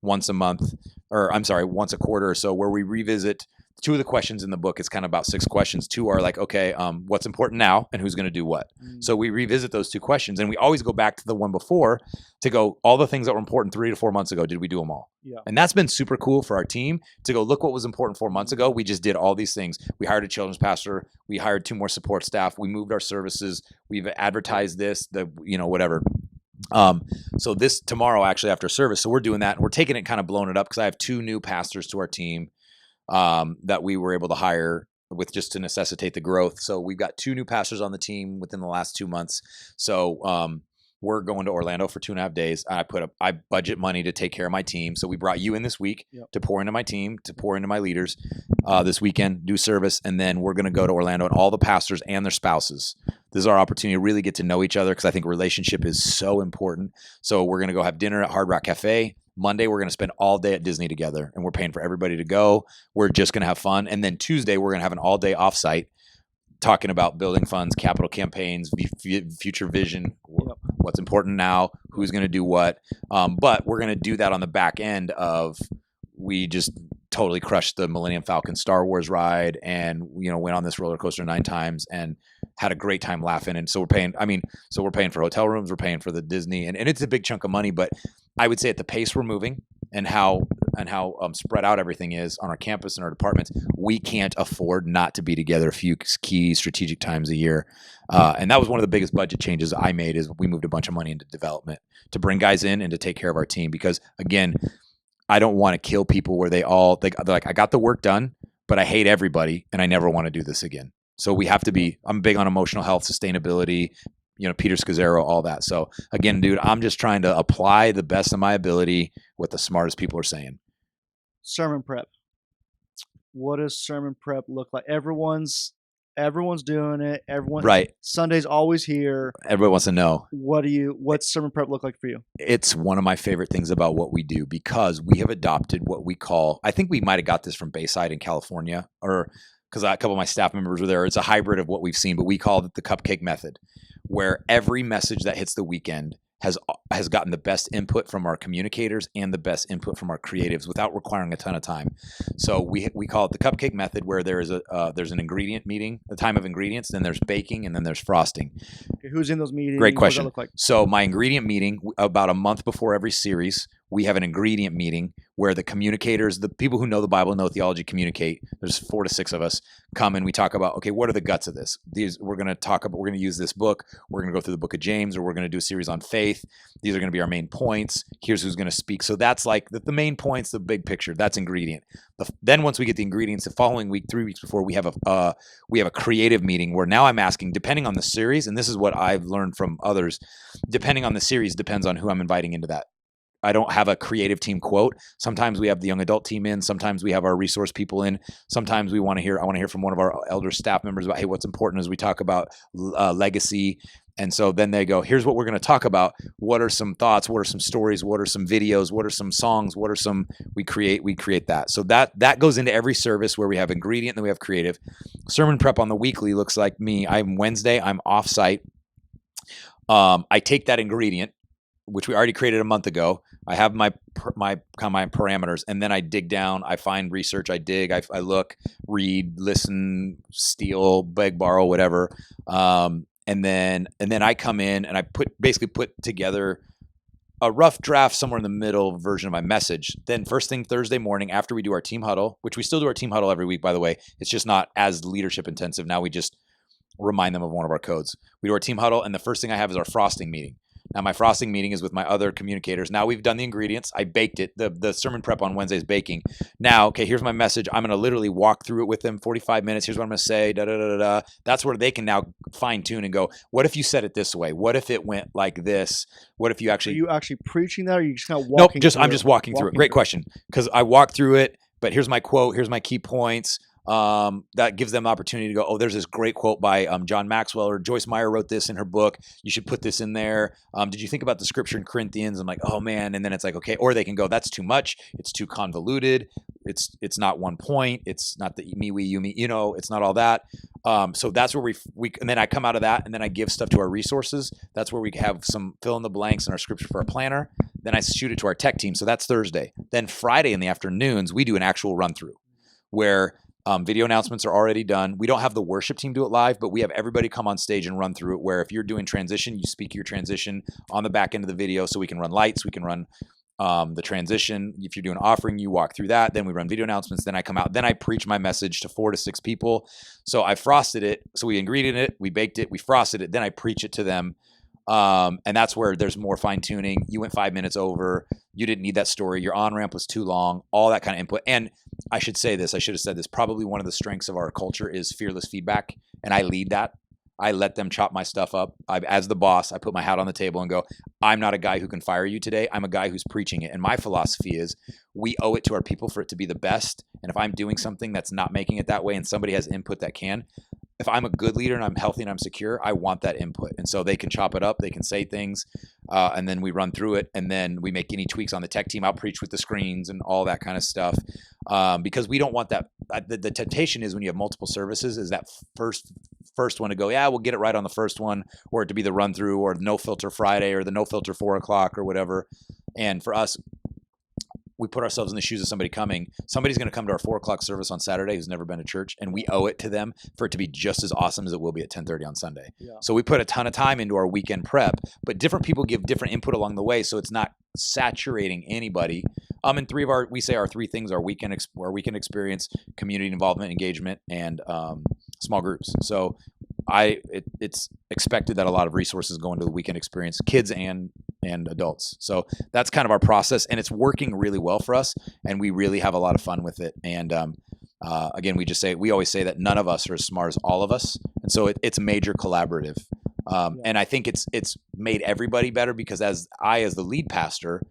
once a quarter or so, where we revisit 2 of the questions in the book. It's kind of about 6 questions. 2 are like, okay, what's important now and who's going to do what? So we revisit those 2 questions, and we always go back to the one before to go, all the things that were important 3 to 4 months ago, did we do them all? Yeah. And that's been super cool for our team to go, look what was important 4 months ago. We just did all these things. We hired a children's pastor. We hired 2 more support staff. We moved our services. We've advertised this, whatever. So this tomorrow, actually, after service. So we're doing that, and we're taking it, kind of blowing it up, because I have 2 new pastors to our team. that we were able to hire with just to necessitate the growth. So we've got 2 new pastors on the team within the last 2 months. So we're going to Orlando for 2.5 days. I budget money to take care of my team. So we brought you in this week to pour into my team, to pour into my leaders this weekend, do service. And then we're going to go to Orlando and all the pastors and their spouses. This is our opportunity to really get to know each other because I think relationship is so important. So we're going to go have dinner at Hard Rock Cafe. Monday, we're going to spend all day at Disney together, and we're paying for everybody to go. We're just going to have fun. And then Tuesday, we're going to have an all-day offsite talking about building funds, capital campaigns, future vision, what's important now, who's going to do what. But we're going to do that on the back end of we just totally crushed the Millennium Falcon Star Wars ride and, went on this roller coaster 9 times and had a great time laughing. And so we're paying for hotel rooms, we're paying for the Disney, and it's a big chunk of money, but I would say at the pace we're moving and how spread out everything is on our campus and our departments, we can't afford not to be together a few key strategic times a year. And that was one of the biggest budget changes I made is we moved a bunch of money into development to bring guys in and to take care of our team. Because again, I don't want to kill people where they're like, I got the work done, but I hate everybody and I never want to do this again. So we have to be, I'm big on emotional health, sustainability, Peter Scazzaro, all that. So again, dude, I'm just trying to apply the best of my ability what the smartest people are saying. Sermon prep. What does sermon prep look like? Everyone's doing it. Right. Sunday's always here. Everybody wants to know. What's sermon prep look like for you? It's one of my favorite things about what we do because we have adopted what we call, I think we might have got this from Bayside in California or because a couple of my staff members were there. It's a hybrid of what we've seen, but we call it the cupcake method, where every message that hits the weekend has gotten the best input from our communicators and the best input from our creatives without requiring a ton of time. So we call it the cupcake method, where there's an ingredient meeting, a time of ingredients, then there's baking, and then there's frosting. Okay, who's in those meetings? Great question. What does that look like? So my ingredient meeting, about a month before every series, we have an ingredient meeting where the communicators, the people who know the Bible, know theology, communicate. There's 4 to 6 of us come and we talk about, okay, what are the guts of this? We're going to use this book. We're going to go through the book of James, or we're going to do a series on faith. These are going to be our main points. Here's who's going to speak. So that's like the main points, the big picture. That's ingredient. Then once we get the ingredients, the following week, 3 weeks before, we have a creative meeting where now I'm asking, depending on the series, and this is what I've learned from others, depending on the series, depends on who I'm inviting into that. I don't have a creative team quote. Sometimes we have the young adult team in. Sometimes we have our resource people in. Sometimes I want to hear from one of our elder staff members about, hey, what's important as we talk about legacy. And so then they go, here's what we're going to talk about. What are some thoughts? What are some stories? What are some videos? What are some songs? We create that. So that goes into every service where we have ingredient and then we have creative. Sermon prep on the weekly looks like me. I'm Wednesday. I'm offsite. I take that ingredient, which we already created a month ago. I have my parameters, and then I dig down. I find research. I dig. I look, read, listen, steal, beg, borrow, whatever. And then I come in and I basically put together a rough draft, somewhere in the middle version of my message. Then first thing Thursday morning, after we do our team huddle, which we still do our team huddle every week, by the way, it's just not as leadership intensive. Now we just remind them of one of our codes. We do our team huddle, and the first thing I have is our frosting meeting. Now, my frosting meeting is with my other communicators. Now we've done the ingredients. I baked it. The sermon prep on Wednesday is baking. Now, okay, here's my message. I'm going to literally walk through it with them, 45 minutes. Here's what I'm going to say, da-da-da-da-da. That's where they can now fine tune and go, what if you said it this way? What if it went like this? What if you actually... Are you actually preaching that, or are you just kind of walking through it? I'm just walking through it. Great question. Because I walk through it, but here's my quote. Here's my key points. That gives them opportunity to go, oh, there's this great quote by John Maxwell, or Joyce Meyer wrote this in her book. You should put this in there. Did you think about the scripture in Corinthians? I'm like, oh man. And then it's like, okay. Or they can go, that's too much. It's too convoluted. It's not one point. It's not the me, we, you, me, it's not all that. So that's where we, and then I come out of that and then I give stuff to our resources. That's where we have some fill in the blanks in our scripture for our planner. Then I shoot it to our tech team. So that's Thursday. Then Friday in the afternoons, we do an actual run through where video announcements are already done. We don't have the worship team do it live, but we have everybody come on stage and run through it, where if you're doing transition, you speak your transition on the back end of the video, so we can run lights, we can run the transition. If you're doing offering, you walk through that. Then we run video announcements. Then I come out. Then I preach my message to 4 to 6 people. So I frosted it. So we ingrediented it, we baked it, we frosted it. Then I preach it to them. And that's where there's more fine tuning. You went 5 minutes over. You didn't need that story. Your on-ramp was too long, all that kind of input. And I should say this, I should have said this, probably one of the strengths of our culture is fearless feedback. And I lead that. I let them chop my stuff up. As the boss, I put my hat on the table and go, I'm not a guy who can fire you today. I'm a guy who's preaching it. And my philosophy is we owe it to our people for it to be the best. And if I'm doing something that's not making it that way and somebody has input that can, if I'm a good leader and I'm healthy and I'm secure, I want that input. And so they can chop it up, they can say things, and then we run through it. And then we make any tweaks on the tech team. I'll preach with the screens and all that kind of stuff, because we don't want that. The temptation is when you have multiple services is that first one to go, yeah, we'll get it right on the first one, or it to be the run through or no filter Friday or the no filter 4:00 or whatever. And for us, we put ourselves in the shoes of somebody coming. Somebody's going to come to our 4:00 service on Saturday who's never been to church, and we owe it to them for it to be just as awesome as it will be at 10:30 on Sunday. Yeah. So we put a ton of time into our weekend prep, but different people give different input along the way, so it's not saturating anybody. And we say our three things are weekend experience, community involvement, engagement, and small groups. So it's expected that a lot of resources go into the weekend experience, kids and adults. So that's kind of our process, and it's working really well for us, and we really have a lot of fun with it. And again, we always say that none of us are as smart as all of us, and so it's major collaborative. And I think it's made everybody better because as the lead pastor,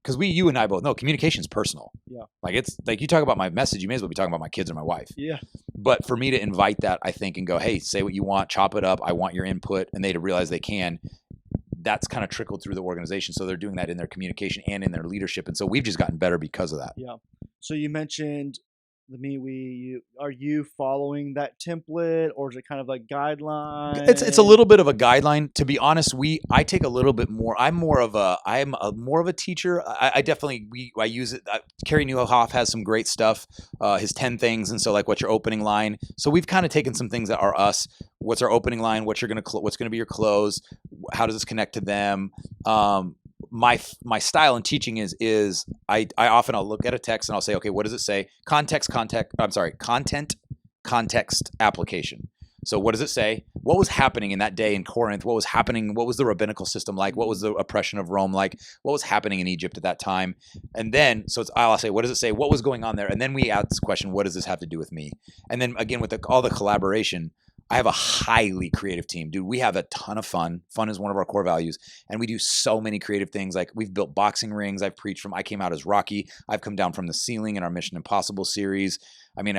because you and I both know communication is personal. Yeah. Like it's like you talk about my message, you may as well be talking about my kids or my wife. Yeah. But for me to invite that, I think, and go, hey, say what you want, chop it up. I want your input, and they to realize they can. That's kind of trickled through the organization. So they're doing that in their communication and in their leadership. And so we've just gotten better because of that. Yeah. So you mentioned are you following that template, or is it kind of a guideline? It's a little bit of a guideline. To be honest, I take a little bit more. I'm more of a teacher. I definitely I use it. Kerry Newhoff has some great stuff. His 10 things, and so like what's your opening line. So we've kind of taken some things that are us. What's our opening line? What's going to be your close? How does this connect to them? My style in teaching is I often I'll look at a text and I'll say, okay, what does it say? Content, context, application. So what does it say? What was happening in that day in Corinth? What was happening? What was the rabbinical system like? What was the oppression of Rome like? What was happening in Egypt at that time? And then, I'll say, what does it say? What was going on there? And then we ask this question, what does this have to do with me? And then again, with all the collaboration, I have a highly creative team, dude. We have a ton of fun. Fun is one of our core values. And we do so many creative things. Like we've built boxing rings. I came out as Rocky. I've come down from the ceiling in our Mission Impossible series. I mean,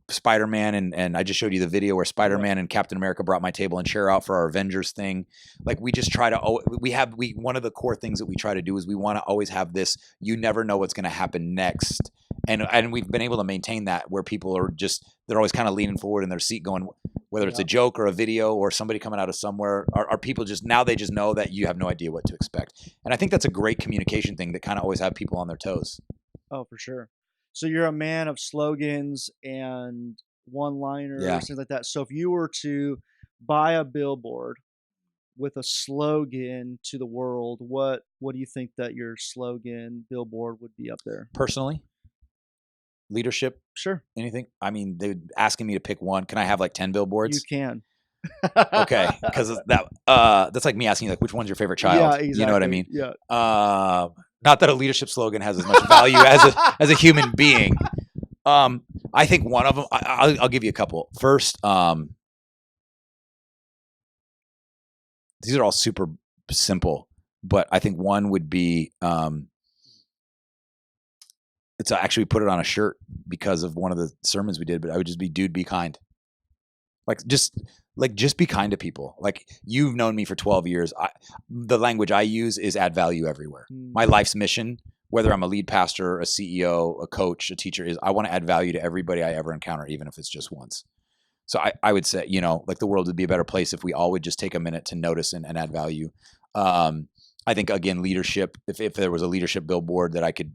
Spider-Man and I just showed you the video where Spider-Man and Captain America brought my table and chair out for our Avengers thing. Like we just try to, one of the core things that we try to do is we want to always have this, you never know what's going to happen next. And we've been able to maintain that where people are they're always kind of leaning forward in their seat going, whether it's a joke or a video or somebody coming out of somewhere, are people now they just know that you have no idea what to expect. And I think that's a great communication thing that kind of always have people on their toes. Oh, for sure. So you're a man of slogans and one-liners, things like that. So if you were to buy a billboard with a slogan to the world, what do you think that your slogan billboard would be up there? Personally? Leadership? Sure. Anything? I mean, they're asking me to pick one. Can I have like 10 billboards? You can. Okay. Because that's like me asking you, like, which one's your favorite child? Yeah, exactly. You know what I mean? Yeah. Not that a leadership slogan has as much value as a human being. I think one of them, I'll give you a couple. First, these are all super simple, but I think one would be, it's actually put it on a shirt because of one of the sermons we did, but I would just be, dude, be kind. Just be kind to people. Like you've known me for 12 years. The language I use is add value everywhere. My life's mission, whether I'm a lead pastor, a CEO, a coach, a teacher, is I want to add value to everybody I ever encounter, even if it's just once. So I would say, like the world would be a better place if we all would just take a minute to notice and add value. I think again, leadership, if there was a leadership billboard that I could,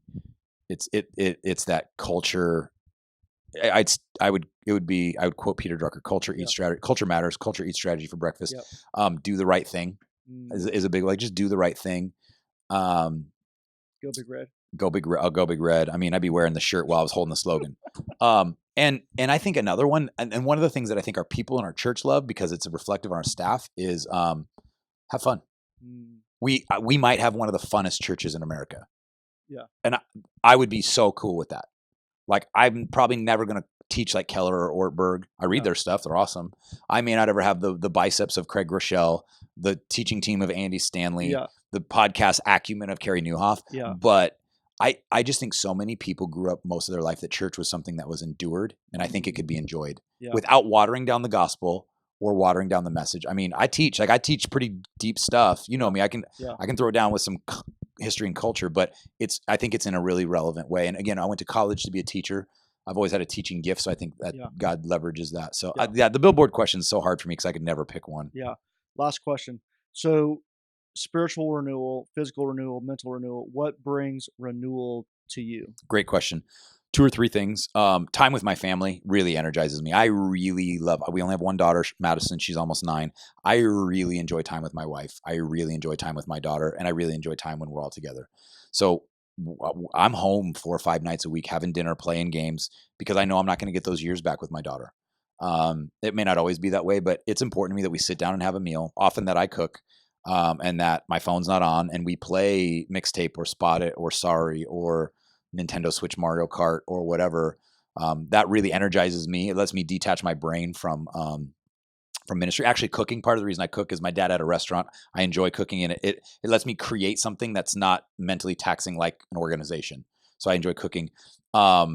it's that culture. I would quote Peter Drucker, culture eats strategy, culture matters, culture eats strategy for breakfast. Do the right thing is a big, just do the right thing. Go big red. Go big red. I'll go big red. I mean, I'd be wearing the shirt while I was holding the slogan. And I think another one, and one of the things that I think our people in our church love because it's reflective on our staff is have fun. We might have one of the funnest churches in America. Yeah. And I would be so cool with that. Like, I'm probably never going to teach like Keller or Ortberg. I read their stuff. They're awesome. I may not ever have the biceps of Craig Rochelle, the teaching team of Andy Stanley, the podcast acumen of Carey Nieuwhof. But I just think so many people grew up most of their life that church was something that was endured, and I think it could be enjoyed without watering down the gospel or watering down the message. I mean, I teach pretty deep stuff. You know me. I can throw it down with some history and culture, but I think it's in a really relevant way. And again, I went to college to be a teacher. I've always had a teaching gift, so I think that God leverages that. So the billboard question is so hard for me because I could never pick one. Yeah. Last question. So spiritual renewal, physical renewal, mental renewal, what brings renewal to you? Great question. 2 or 3 things. Time with my family really energizes me. I really love, we only have one daughter, Madison. She's almost 9. I really enjoy time with my wife. I really enjoy time with my daughter, and I really enjoy time when we're all together. So I'm home 4 or 5 nights a week, having dinner, playing games, because I know I'm not going to get those years back with my daughter. It may not always be that way, but it's important to me that we sit down and have a meal, often that I cook, and that my phone's not on, and we play Mixtape or Spot It or Sorry or Nintendo Switch Mario Kart or whatever. That really energizes me. It lets me detach my brain from ministry. Actually, cooking, part of the reason I cook is my dad had a restaurant. I enjoy cooking, and it lets me create something that's not mentally taxing like an organization. So I enjoy cooking. I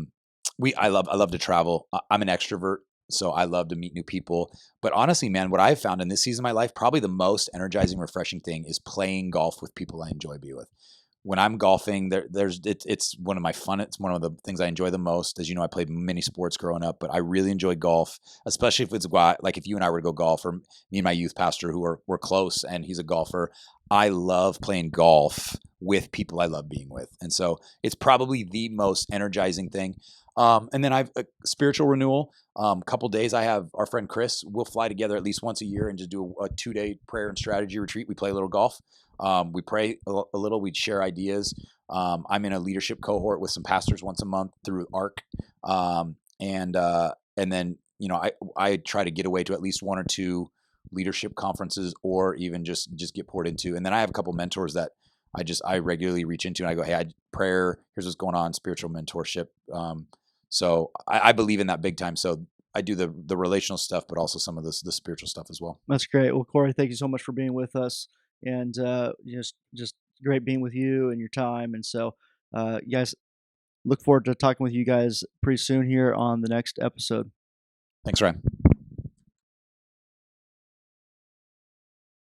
love to travel. I'm an extrovert, so I love to meet new people. But honestly, man, what I've found in this season of my life, probably the most energizing, refreshing thing is playing golf with people I enjoy being with. When I'm golfing, it's one of my fun. It's one of the things I enjoy the most. As you know, I played many sports growing up, but I really enjoy golf, especially if it's like if you and I were to go golf, or me and my youth pastor who we're close, and he's a golfer. I love playing golf with people I love being with, and so it's probably the most energizing thing. And then I've spiritual renewal. Couple days, I have our friend Chris. We'll fly together at least once a year and just do a 2-day prayer and strategy retreat. We play a little golf. We pray a little. We share ideas. I'm in a leadership cohort with some pastors once a month through ARC, and then I try to get away to at least 1 or 2 leadership conferences, or even just get poured into. And then I have a couple mentors that I regularly reach into, and I go, hey, prayer. Here's what's going on. Spiritual mentorship. So I believe in that big time. So I do the relational stuff, but also some of the spiritual stuff as well. That's great. Well, Cory, thank you so much for being with us, and just great being with you and your time. And so, you guys, look forward to talking with you guys pretty soon here on the next episode. Thanks, Ryan.